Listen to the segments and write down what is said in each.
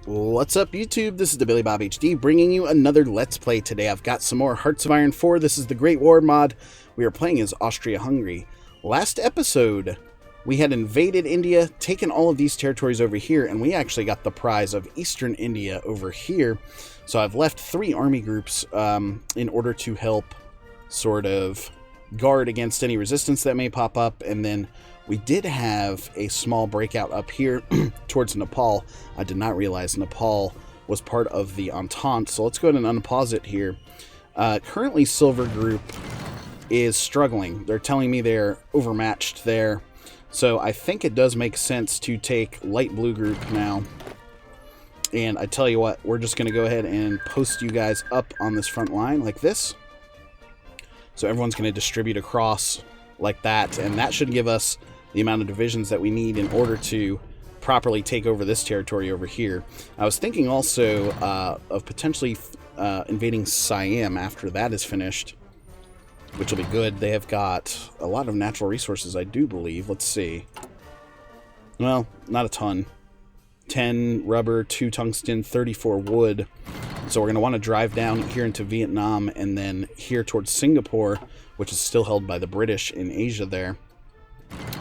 What's up, YouTube? This is the Billy Bob HD bringing you another Let's Play today. I've got some more Hearts of Iron 4. This is the Great War mod. We are playing as Austria Hungary. Last episode, we had invaded India, taken all of these territories over here, and we actually got the prize of Eastern India over here. So I've left 3 army groups in order to help sort of guard against any resistance that may pop up, and then we did have a small breakout up here towards Nepal. I did not realize Nepal was part of the Entente, so let's go ahead and unpause it here. Currently, Silver Group is struggling. They're telling me they're overmatched there, so I think it does make sense to take Light Blue Group now. And I tell you what, we're just going to go ahead and post you guys up on this front line like this. So everyone's going to distribute across like that, and that should give us the amount of divisions that we need in order to properly take over this territory over here. I was thinking also of potentially invading Siam after that is finished, which will be good. They have got a lot of natural resources, I do believe. Let's see. Well, not a ton. 10 rubber, 2 tungsten, 34 wood. So we're going to want to drive down here into Vietnam and then here towards Singapore, which is still held by the British in Asia there.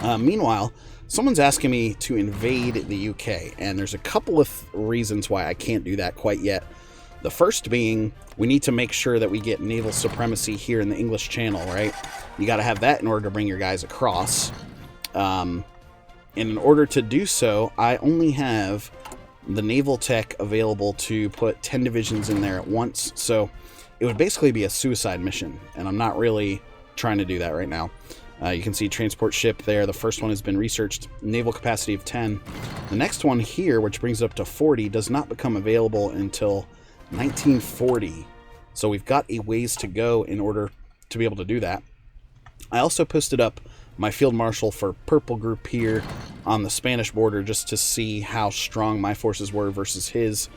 Meanwhile, someone's asking me to invade the UK, and there's a couple of reasons why I can't do that quite yet. The first being, we need to make sure that we get naval supremacy here in the English Channel, right? You got to have that in order to bring your guys across. And in order to do so, I only have the naval tech available to put 10 divisions in there at once, so it would basically be a suicide mission, and I'm not really trying to do that right now. You can see transport ship there. The first one has been researched. Naval capacity of 10. The next one here, which brings it up to 40, does not become available until 1940. So we've got a ways to go in order to be able to do that. I also posted up my field marshal for Purple Group here on the Spanish border just to see how strong my forces were versus his.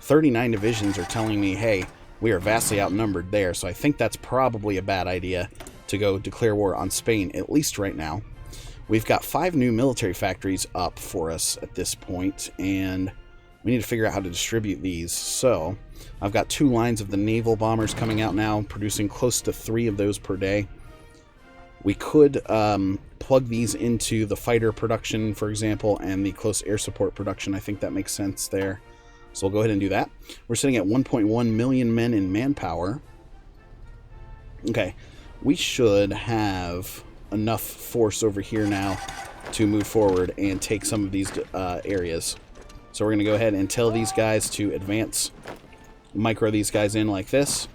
39 divisions are telling me, hey, we are vastly outnumbered there. So I think that's probably a bad idea to go declare war on Spain, at least right now. We've got 5 new military factories up for us at this point, and we need to figure out how to distribute these. So I've got 2 lines of the naval bombers coming out now, producing close to 3 of those per day. We could plug these into the fighter production, for example, and the close air support production. I think that makes sense there. So we'll go ahead and do that. We're sitting at 1.1 million men in manpower. Okay. We should have enough force over here now to move forward and take some of these areas. So we're going to go ahead and tell these guys to advance, micro these guys in like this.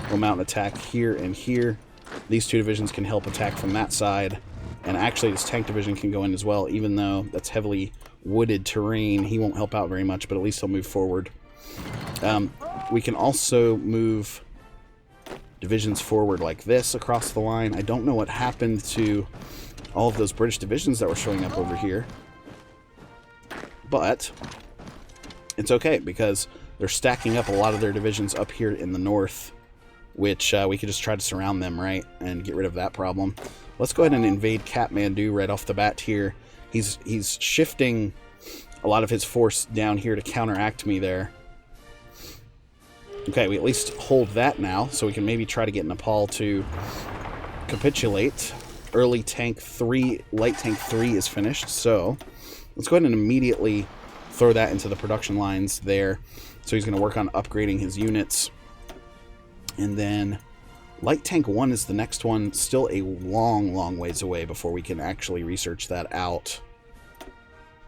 We'll mount an attack here and here. These 2 divisions can help attack from that side. And actually this tank division can go in as well, even though that's heavily wooded terrain. He won't help out very much, but at least he'll move forward. We can also move divisions forward like this across the line. I don't know what happened to all of those British divisions that were showing up over here, but it's okay because they're stacking up a lot of their divisions up here in the north, which we could just try to surround them, right, and get rid of that problem. Let's go ahead and invade Kathmandu right off the bat here. He's shifting a lot of his force down here to counteract me there. Okay, we at least hold that now, so we can maybe try to get Nepal to capitulate. Early tank 3, light tank 3 is finished, so let's go ahead and immediately throw that into the production lines there. So he's going to work on upgrading his units. And then light tank 1 is the next one, still a long, long ways away before we can actually research that out.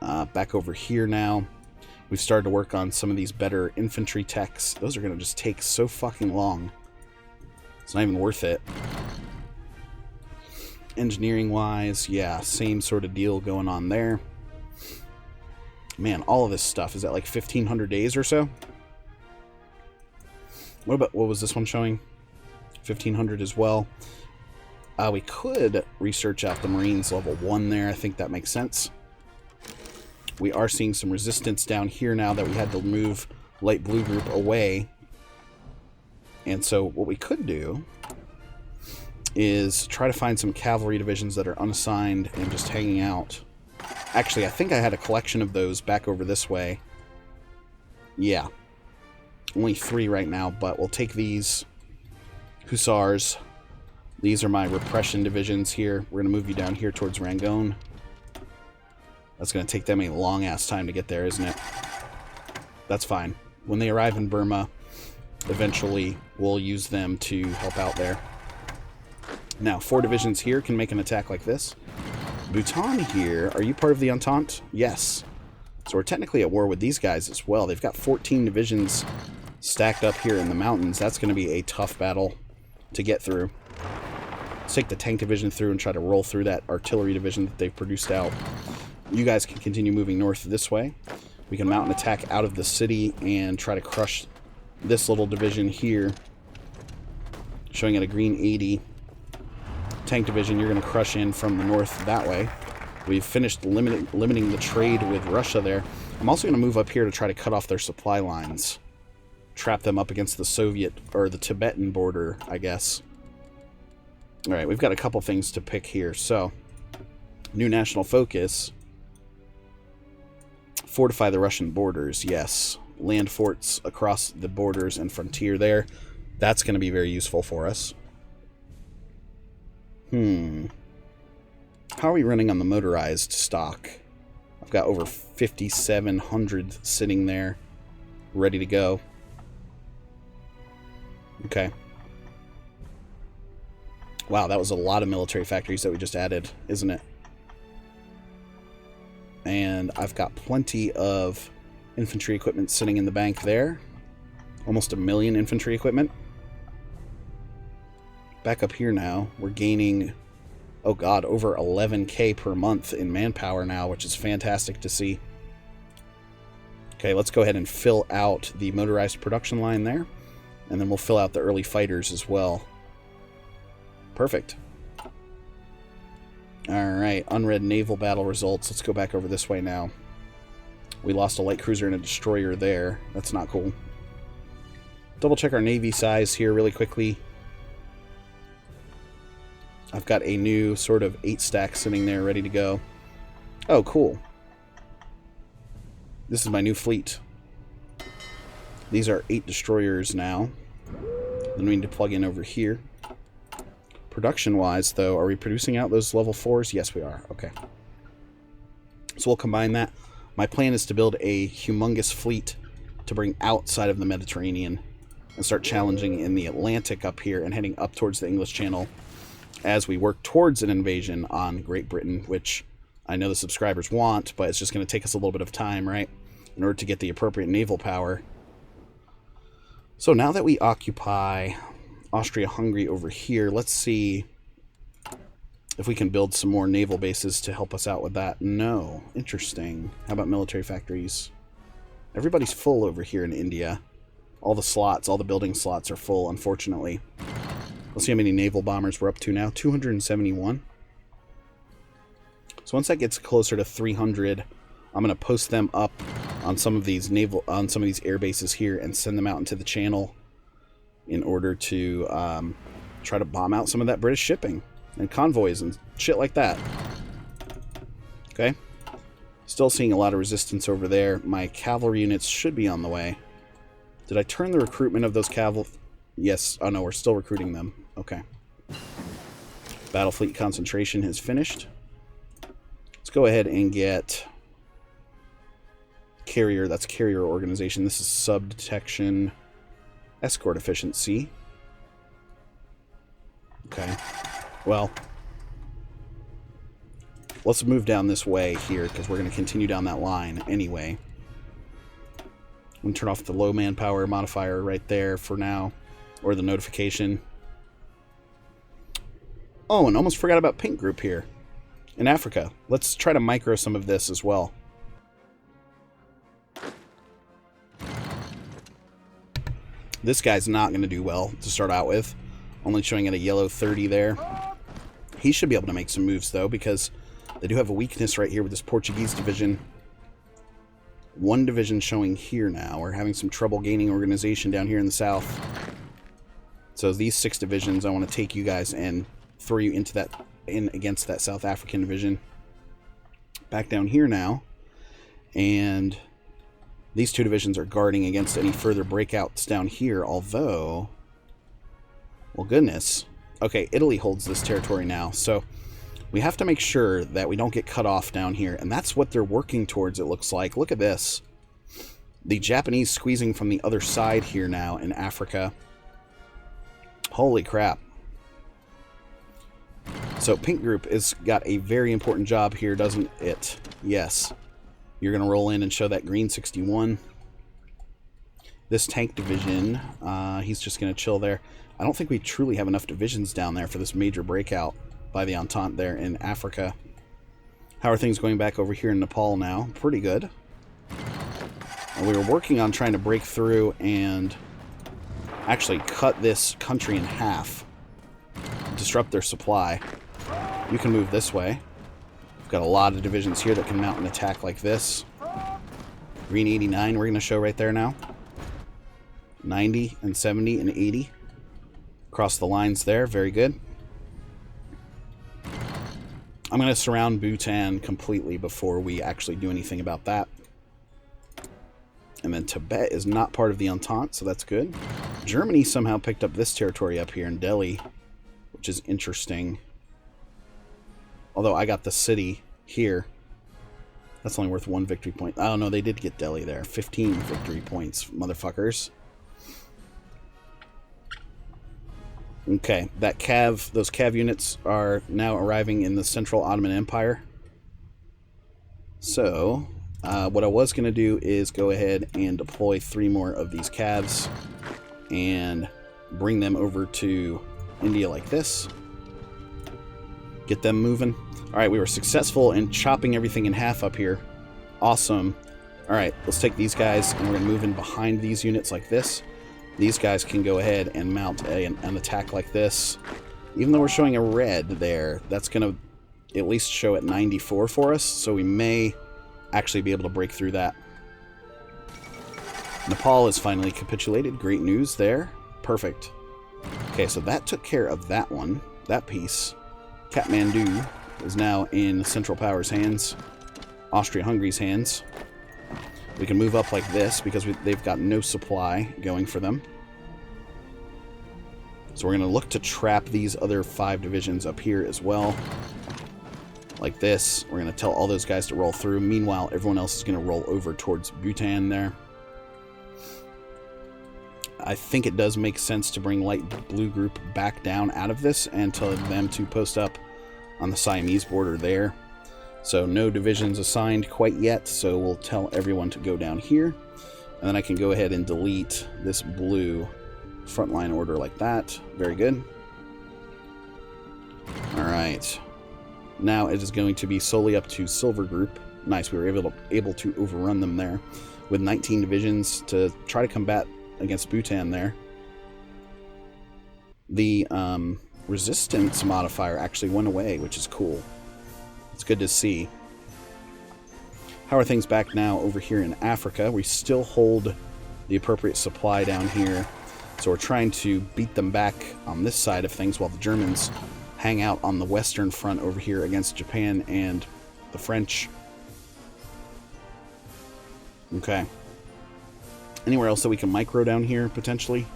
Back over here now. We've started to work on some of these better infantry techs. Those are going to just take so fucking long. It's not even worth it. Engineering-wise, yeah, same sort of deal going on there. Man, all of this stuff is at like 1,500 days or so. What was this one showing? 1,500 as well. We could research out the Marines level 1 there. I think that makes sense. We are seeing some resistance down here now that we had to move Light Blue Group away. And so what we could do is try to find some cavalry divisions that are unassigned and just hanging out. Actually, I think I had a collection of those back over this way. Yeah. Only 3 right now, but we'll take these Hussars. These are my repression divisions here. We're going to move you down here towards Rangoon. That's going to take them a long-ass time to get there, isn't it? That's fine. When they arrive in Burma, eventually we'll use them to help out there. Now, 4 divisions here can make an attack like this. Bhutan here, are you part of the Entente? Yes. So we're technically at war with these guys as well. They've got 14 divisions stacked up here in the mountains. That's going to be a tough battle to get through. Let's take the tank division through and try to roll through that artillery division that they've produced out. You guys can continue moving north this way. We can mount an attack out of the city and try to crush this little division here, showing at a green 80. Tank division, you're going to crush in from the north that way. We've finished limiting the trade with Russia there. I'm also going to move up here to try to cut off their supply lines. Trap them up against the Soviet, or the Tibetan border, I guess. Alright, we've got a couple things to pick here. So, new national focus. Fortify the Russian borders, yes. Land forts across the borders and frontier there. That's going to be very useful for us. How are we running on the motorized stock? I've got over 5,700 sitting there, ready to go. Okay. Wow, that was a lot of military factories that we just added, isn't it? And I've got plenty of infantry equipment sitting in the bank there. Almost 1 million infantry equipment. Back up here now, we're gaining, oh god, over 11k per month in manpower now, which is fantastic to see. Okay, let's go ahead and fill out the motorized production line there. And then we'll fill out the early fighters as well. Perfect. Alright, unread naval battle results. Let's go back over this way now. We lost a light cruiser and a destroyer there. That's not cool. Double check our navy size here really quickly. I've got a new sort of 8-stack sitting there ready to go. Oh, cool. This is my new fleet. These are 8 destroyers now. Then we need to plug in over here. Production-wise, though, are we producing out those level 4s? Yes, we are. Okay. So we'll combine that. My plan is to build a humongous fleet to bring outside of the Mediterranean and start challenging in the Atlantic up here and heading up towards the English Channel as we work towards an invasion on Great Britain, which I know the subscribers want, but it's just going to take us a little bit of time, right, in order to get the appropriate naval power. So now that we occupy Austria Hungary over here, let's see if we can build some more naval bases to help us out with that. No. Interesting. How about military factories? Everybody's full over here in India. All the slots, all the building slots are full, unfortunately. Let's see how many naval bombers we're up to now. 271. So once that gets closer to 300, I'm going to post them up on some of these air bases here and send them out into the channel in order to try to bomb out some of that British shipping and convoys and shit like that. Okay. Still seeing a lot of resistance over there. My cavalry units should be on the way. Did I turn the recruitment of those cavalry? Yes. Oh no, we're still recruiting them. Okay. Battle fleet concentration has finished. Let's go ahead and get carrier. That's carrier organization. This is sub detection. Escort efficiency. Okay. Well, let's move down this way here because we're going to continue down that line anyway. I'm going to turn off the low manpower modifier right there for now, or the notification. Oh, and almost forgot about Pink Group here in Africa. Let's try to micro some of this as well. This guy's not going to do well to start out with. Only showing at a yellow 30 there. He should be able to make some moves, though, because they do have a weakness right here with this Portuguese division. One division showing here now. We're having some trouble gaining organization down here in the south. So these 6 divisions, I want to take you guys and throw you into that, in against that South African division. Back down here now. And These two divisions are guarding against any further breakouts down here, although... Well, goodness. Okay, Italy holds this territory now, so we have to make sure that we don't get cut off down here, and that's what they're working towards, it looks like. Look at this. The Japanese squeezing from the other side here now in Africa. Holy crap. So Pink Group has got a very important job here, doesn't it? Yes. You're going to roll in and show that green 61. This tank division, he's just going to chill there. I don't think we truly have enough divisions down there for this major breakout by the Entente there in Africa. How are things going back over here in Nepal now? Pretty good. And we were working on trying to break through and actually cut this country in half. Disrupt their supply. You can move this way. We've got a lot of divisions here that can mount an attack like this. Green 89 we're going to show right there now. 90 and 70 and 80. Across the lines there. Very good. I'm going to surround Bhutan completely before we actually do anything about that. And then Tibet is not part of the Entente, so that's good. Germany somehow picked up this territory up here in Delhi, which is interesting. Although I got the city here. That's only worth 1 victory point. Oh, no, they did get Delhi there. 15 victory points, motherfuckers. Okay, that those Cav units are now arriving in the Central Ottoman Empire. So, what I was going to do is go ahead and deploy 3 more of these Cavs and bring them over to India like this. Get them moving. Alright, we were successful in chopping everything in half up here. Awesome. Alright, let's take these guys and we're going to move in behind these units like this. These guys can go ahead and mount an attack like this. Even though we're showing a red there, that's going to at least show at 94 for us, so we may actually be able to break through that. Nepal has finally capitulated. Great news there. Perfect. Okay, so that took care of that one, that piece. Kathmandu is now in Central Power's hands, Austria Hungary's hands. We can move up like this because they've got no supply going for them. So we're going to look to trap these other 5 divisions up here as well. Like this. We're going to tell all those guys to roll through. Meanwhile, everyone else is going to roll over towards Bhutan there. I think it does make sense to bring Light Blue Group back down out of this and tell them to post up on the Siamese border there. So no divisions assigned quite yet, so we'll tell everyone to go down here. And then I can go ahead and delete this blue frontline order like that. Very good. Alright. Now it is going to be solely up to Silver Group. Nice, we were able to overrun them there with 19 divisions to try to combat against Bhutan there. The resistance modifier actually went away, which is cool. It's good to see. How are things back now over here in Africa? We still hold the appropriate supply down here. So we're trying to beat them back on this side of things while the Germans hang out on the western front over here against Japan and the French. Okay. Anywhere else that we can micro down here, potentially?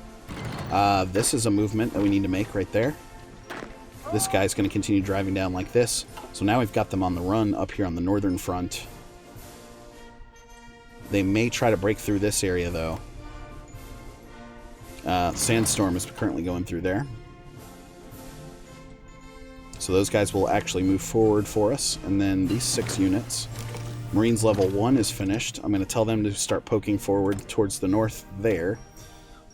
This is a movement that we need to make right there. This guy's going to continue driving down like this. So now we've got them on the run up here on the northern front. They may try to break through this area, though. Sandstorm is currently going through there. So those guys will actually move forward for us. And then these 6 units. Marines level 1 is finished. I'm going to tell them to start poking forward towards the north there.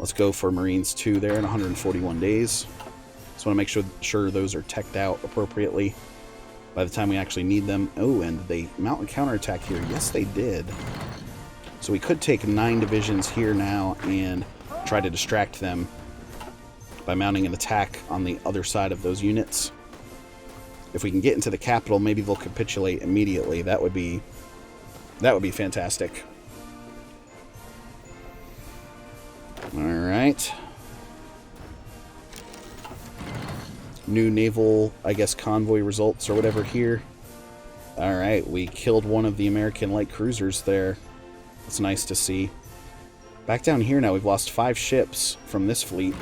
Let's go for Marines 2 there in 141 days. Just want to make sure those are teched out appropriately by the time we actually need them. Oh, and they mount a counterattack here. Yes, they did. So we could take 9 divisions here now and try to distract them by mounting an attack on the other side of those units. If we can get into the capital, maybe they'll capitulate immediately. That would be fantastic. All right. New naval, I guess, convoy results or whatever here. All right, we killed one of the American light cruisers there. It's nice to see. Back down here now, we've lost 5 ships from this fleet.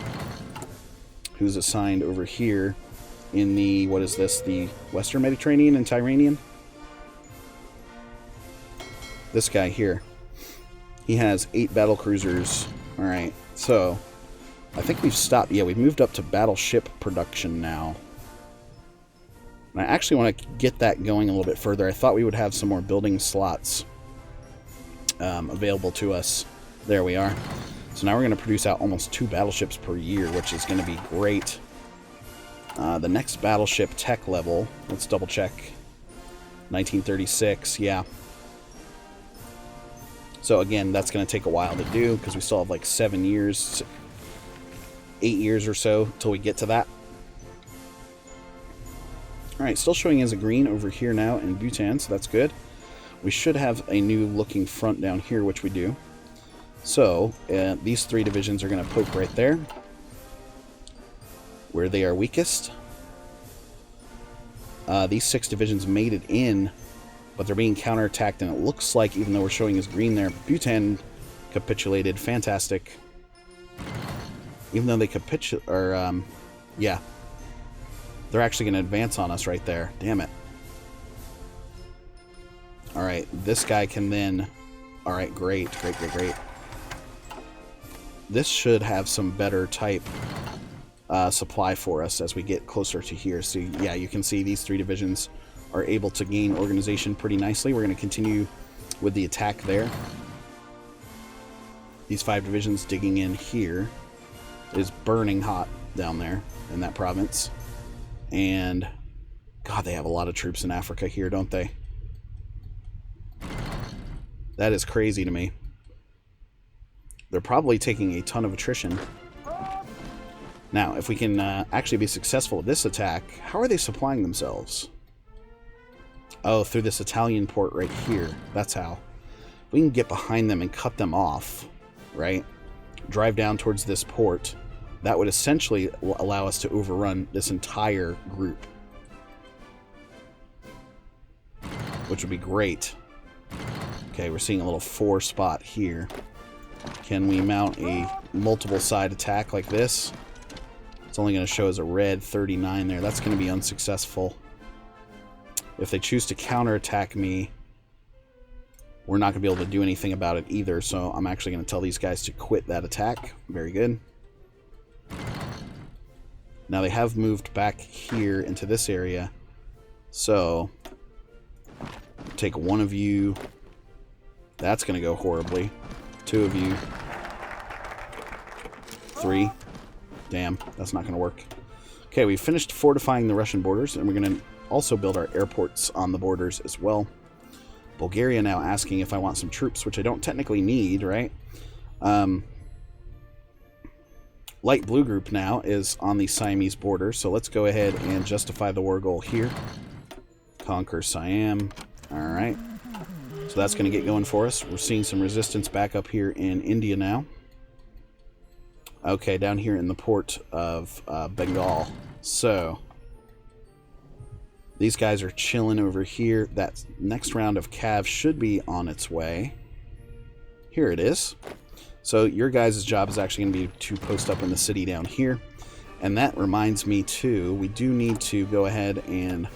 Who's assigned over here in the, what is this, the Western Mediterranean and Tyrrhenian? This guy here. He has 8 battle cruisers. Alright, so I think we've stopped. Yeah, we've moved up to battleship production now. And I actually want to get that going a little bit further. I thought we would have some more building slots available to us. There we are. So now we're going to produce out almost 2 battleships per year, which is going to be great. The next battleship tech level, let's double check. 1936, yeah. So again, that's going to take a while to do because we still have like 7 years, 8 years or so till we get to that. Alright, still showing as a green over here now in Bhutan, so that's good. We should have a new looking front down here, which we do. So, these 3 divisions are going to poke right there, where they are weakest. These 6 divisions made it in, but they're being counterattacked, and it looks like, even though we're showing as green there, Bhutan capitulated. Fantastic. Even though they capitulated, or, yeah. They're actually going to advance on us right there. Damn it. Alright, this guy can then... Alright, great. This should have some better type supply for us as we get closer to here. So, yeah, you can see these 3 divisions are able to gain organization pretty nicely. We're going to continue with the attack there. These 5 divisions digging in here. It is burning hot down there in that province. And, God, they have a lot of troops in Africa here, don't they? That is crazy to me. They're probably taking a ton of attrition. Now, if we can actually be successful with this attack, how are they supplying themselves? Oh, through this Italian port right here. That's how. If we can get behind them and cut them off, right? Drive down towards this port. That would essentially allow us to overrun this entire group. Which would be great. Okay, we're seeing a little 4 spot here. Can we mount a multiple side attack like this? It's only going to show as a red 39 there. That's going to be unsuccessful. If they choose to counterattack me, we're not going to be able to do anything about it either. So I'm actually going to tell these guys to quit that attack. Very good. Now they have moved back here into this area. So take 1 of you. That's going to go horribly. 2 of you. 3. Damn, that's not going to work. Okay, we've finished fortifying the Russian borders, and we're going to also build our airports on the borders as well. Bulgaria now asking if I want some troops, which I don't technically need, right? Light blue group now is on the Siamese border, so let's go ahead and justify the war goal here. Conquer Siam. Alright. So that's going to get going for us. We're seeing some resistance back up here in India now. Okay, down here in the port of Bengal. So, these guys are chilling over here. That next round of cav should be on its way. Here it is. So your guys' job is actually going to be to post up in the city down here. And that reminds me too, we do need to go ahead and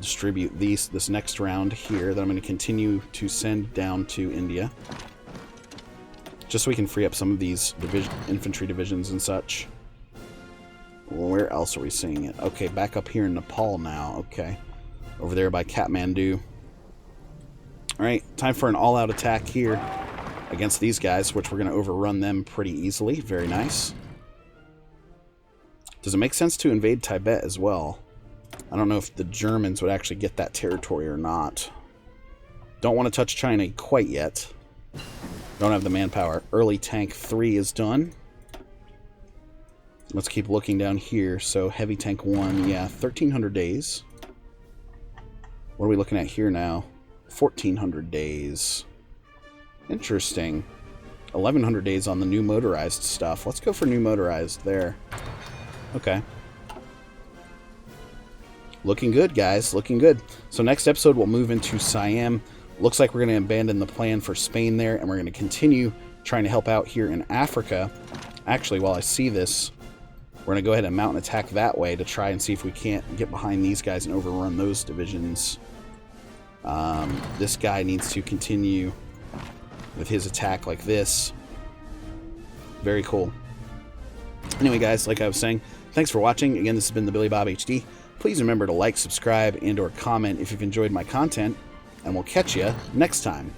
distribute this next round here that I'm going to continue to send down to India. Just so we can free up some of these infantry divisions and such. Where else are we seeing it? Okay, back up here in Nepal now. Okay. Over there by Kathmandu. Alright, time for an all-out attack here against these guys, which we're going to overrun them pretty easily. Very nice. Does it make sense to invade Tibet as well? I don't know if the Germans would actually get that territory or not. Don't want to touch China quite yet. Don't have the manpower. Early tank 3 is done. Let's keep looking down here. So heavy tank 1, yeah, 1,300 days. What are we looking at here now? 1,400 days. Interesting. 1,100 days on the new motorized stuff. Let's go for new motorized there. Okay. Looking good, guys. Looking good. So next episode, we'll move into Siam. Looks like we're going to abandon the plan for Spain there, and we're going to continue trying to help out here in Africa. Actually, while I see this, we're going to go ahead and mount an attack that way to try and see if we can't get behind these guys and overrun those divisions. This guy needs to continue with his attack like this. Very cool. Anyway, guys, like I was saying, thanks for watching. Again, this has been the Billy Bob HD. Please remember to like, subscribe, and or comment if you've enjoyed my content, and we'll catch you next time.